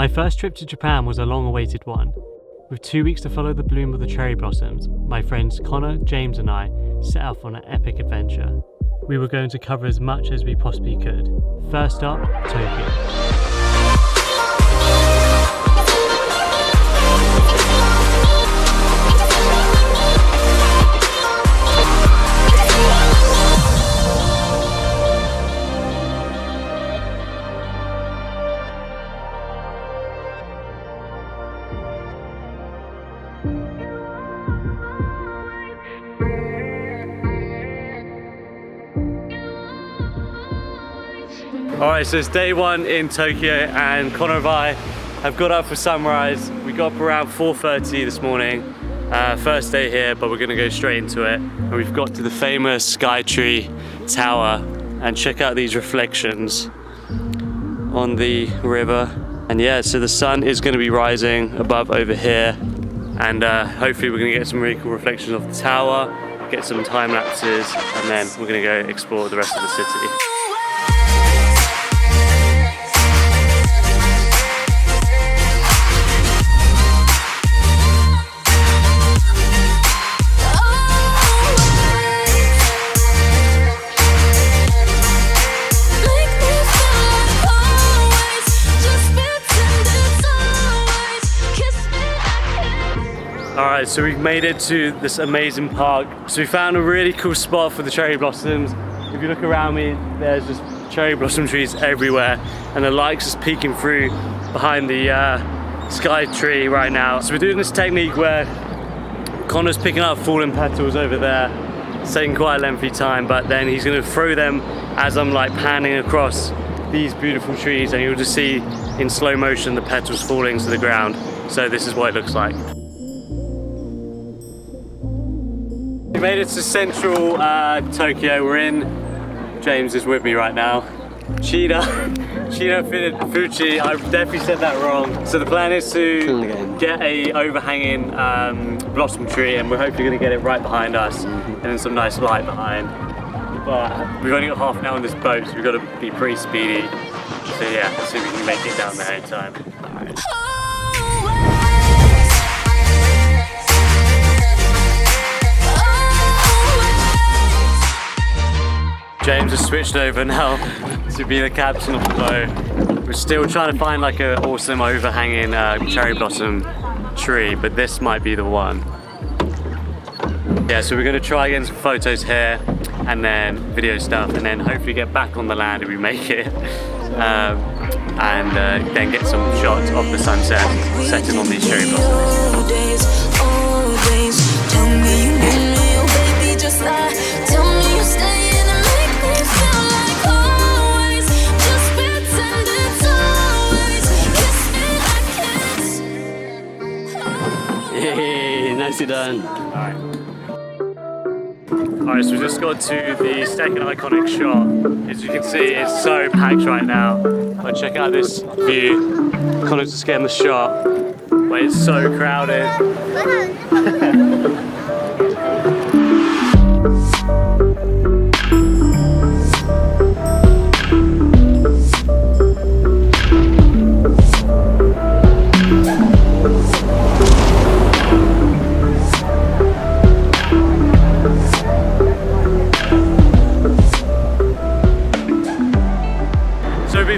My first trip to Japan was a long-awaited one. With 2 weeks to follow the bloom of the cherry blossoms, my friends Connor, James and I set off on an epic adventure. We were going to cover as much as we possibly could. First up, Tokyo. Alright, so it's day one in Tokyo and Connor and I have got up for sunrise. We got up around 4:30 this morning. First day here, but we're gonna go straight into it. And we've got to the famous Skytree Tower and check out these reflections on the river. And yeah, so the sun is gonna be rising above over here. And hopefully we're gonna get some really cool reflections of the tower, get some time lapses, and then we're gonna go explore the rest of the city. Alright, so we've made it to this amazing park. So we found a really cool spot for the cherry blossoms. If you look around me, there's just cherry blossom trees everywhere, and the light's just peeking through behind the sky tree right now. So we're doing this technique where Connor's picking up fallen petals over there. It's taking quite a lengthy time, but then he's gonna throw them as I'm like panning across these beautiful trees, and you'll just see in slow motion the petals falling to the ground. So this is what it looks like. We made it to central Tokyo. We're in, James is with me right now. Cheetah Fuji, I've definitely said that wrong. So the plan is to get a overhanging blossom tree, and we're hopefully gonna get it right behind us, and then some nice light behind. But we've only got half an hour on this boat, so we've got to be pretty speedy. So yeah, let's see if we can make it down there in time. James has switched over now to be the captain of the boat. We're still trying to find like an awesome overhanging cherry blossom tree, but this might be the one. Yeah, so we're going to try getting some photos here and then video stuff, and then hopefully get back on the land if we make it, and then get some shots of the sunset setting on these cherry blossoms. Nicely done. Alright, so we just got to the second iconic shot. As you can see, it's so packed right now. But check out this view. Connor's just getting the shot, but it's so crowded.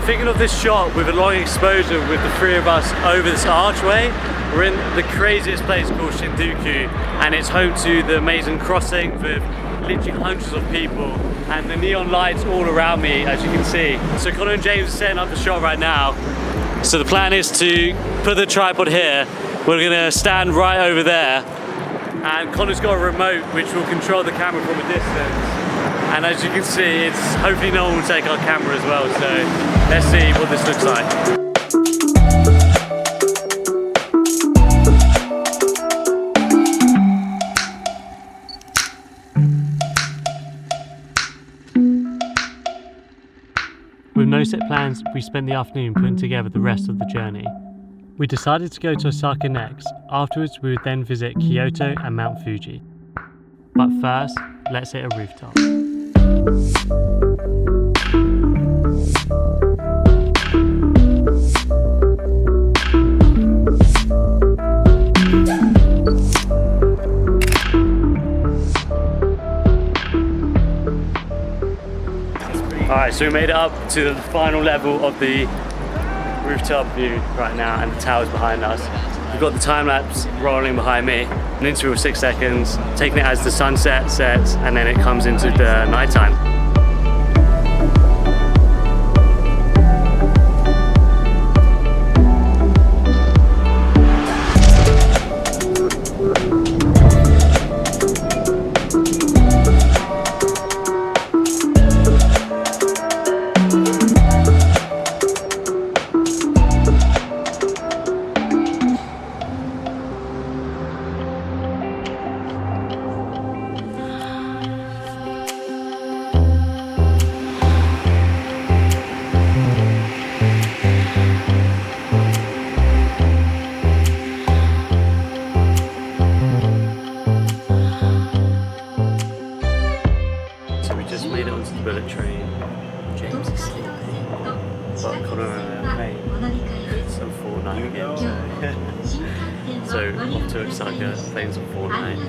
Thinking of this shot with a long exposure with the three of us over this archway. We're in the craziest place called Shinjuku, and it's home to the amazing crossing with literally hundreds of people and the neon lights all around me, as you can see. So Connor and James are setting up the shot right now. So the plan is to put the tripod here. We're gonna stand right over there, and Connor's got a remote which will control the camera from a distance. And as you can see, it's hopefully no one will take our camera as well, so let's see what this looks like. With no set plans, we spent the afternoon putting together the rest of the journey. We decided to go to Osaka next. Afterwards, we would then visit Kyoto and Mount Fuji. But first, let's hit a rooftop. Alright, so we made it up to the final level of the rooftop view right now, and the tower's behind us. We've got the time lapse rolling behind me, an interval of 6 seconds, taking it as the sunset sets, and then it comes into the nighttime. Bullet train. James is sleeping, but Connor and I playing some Fortnite again. So off to Osaka, playing some Fortnite,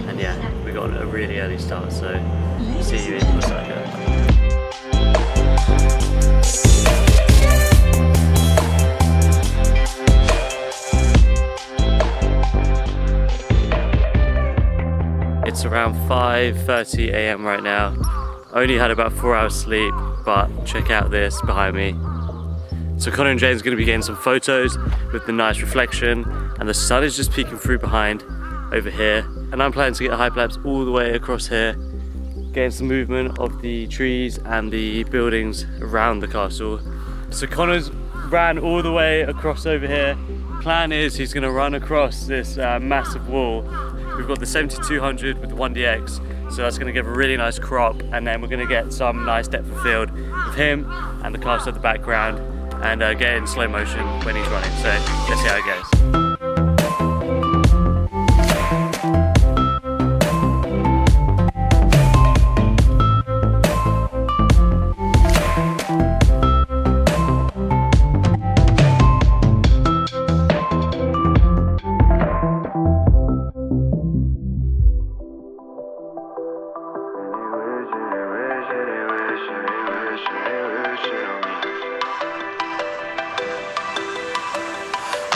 and yeah, we got a really early start. So see you in Osaka. It's around 5:30 AM right now. Only had about 4 hours sleep, but check out this behind me. So Connor and James are going to be getting some photos with the nice reflection, and the sun is just peeking through behind over here. And I'm planning to get a hyperlapse all the way across here, getting some movement of the trees and the buildings around the castle. So Connor's ran all the way across over here. Plan is he's going to run across this massive wall. We've got the 7200 with the 1DX, so that's going to give a really nice crop, and then we're going to get some nice depth of field with him and the castle at the background, and get it in slow motion when he's running. So let's see how it goes.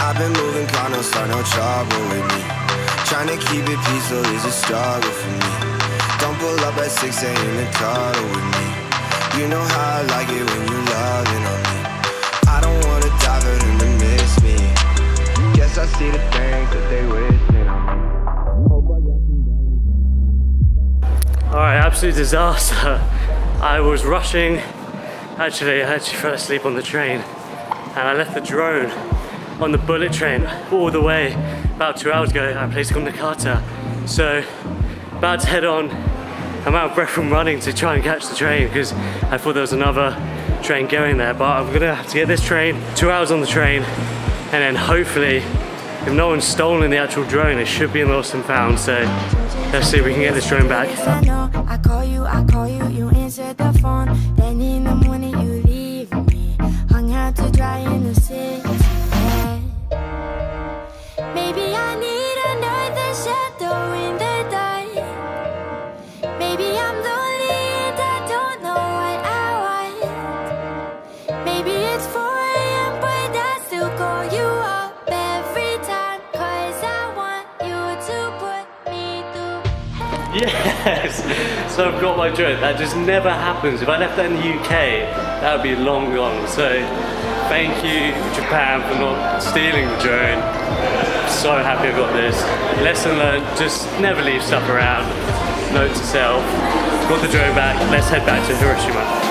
I've been moving, can't no start no trouble with me. Trying to keep it peaceful is a struggle for me. Don't pull up at 6 AM and cuddle with me. You know how I like it when you loving on me. I don't wanna die for them to miss me. Guess I see the things that they wishing on me. Alright, absolute disaster. I was rushing. I actually fell asleep on the train, and I left the drone on the bullet train all the way about 2 hours ago at a place called Nakata. So about to head on. I'm out of breath from running to try and catch the train because I thought there was another train going there, but I'm gonna have to get this train, 2 hours on the train, and then hopefully, if no one's stolen the actual drone, it should be in lost and found. So let's see if we can get this drone back. I call you, you answer the phone. Then in the morning you leave me, hung out to dry in the city. Maybe I need another shadow in the dark. Maybe I'm lonely and I don't know what I want. Maybe it's 4 AM but I still call you up every time, 'cause I want you to put me through. Yes! So I've got my drone. That just never happens. If I left that in the UK, that would be long gone. So thank you, Japan, for not stealing the drone. So happy I got this. Lesson learned, just never leave stuff around. Note to self. Got the drone back, let's head back to Hiroshima.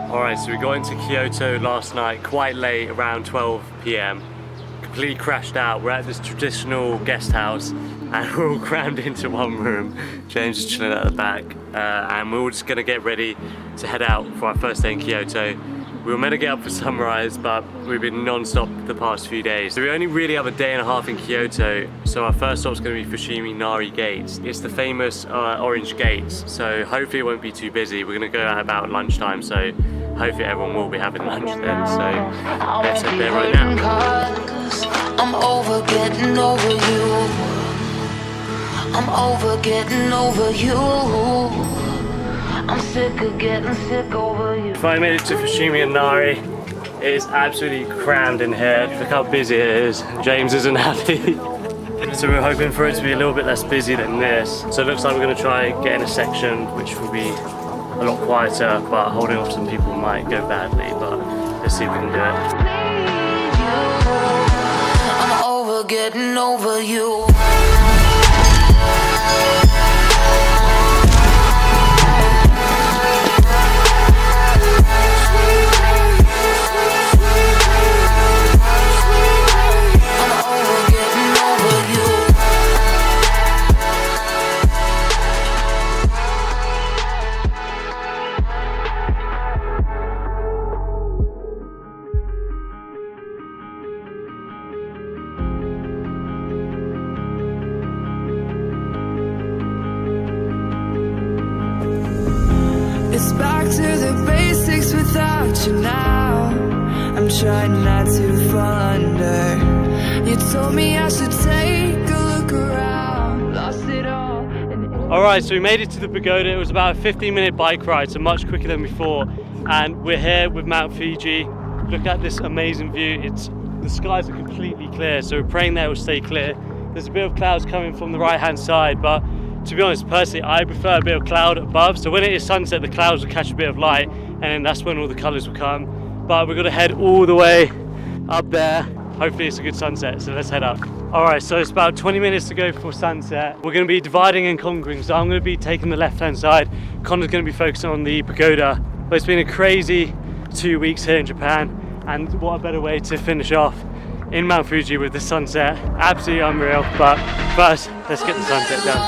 Alright, so we got into Kyoto last night, quite late, around 12 PM. Completely crashed out. We're at this traditional guest house and we're all crammed into one room. James is chilling at the back, and we're all just gonna get ready to head out for our first day in Kyoto. We were meant to get up for sunrise, but we've been non-stop the past few days. So we only really have a day and a half in Kyoto, so our first stop's going to be Fushimi Inari Gates. It's the famous orange gates, so hopefully it won't be too busy. We're going to go at about lunchtime, so hopefully everyone will be having lunch then. So let's head there right now. I'm over getting over you. I'm over getting over you. I'm sick of getting sick over you. Finally made it to Fushimi Inari. It is absolutely crammed in here. Look how busy it is. James isn't happy. So we're hoping for it to be a little bit less busy than this. So it looks like we're going to try get in a section which will be a lot quieter, but holding off some people might go badly, but let's see if we can do it. I'm over getting over you. It's back to the basics without you now. I'm trying not to fall under. You told me I should take a look around. Lost it all. Alright, so we made it to the pagoda. It was about a 15-minute bike ride, so much quicker than before. And we're here with Mount Fuji. Look at this amazing view. The skies are completely clear, so we're praying that it will stay clear. There's a bit of clouds coming from the right-hand side, but to be honest, personally, I prefer a bit of cloud above. So when it is sunset, the clouds will catch a bit of light, and then that's when all the colours will come. But we're going to head all the way up there. Hopefully it's a good sunset, so let's head up. Alright, so it's about 20 minutes to go before sunset. We're going to be dividing and conquering, so I'm going to be taking the left-hand side. Connor's going to be focusing on the pagoda. But it's been a crazy 2 weeks here in Japan, and what a better way to finish off in Mount Fuji with the sunset. Absolutely unreal, but first, let's get the sunset done.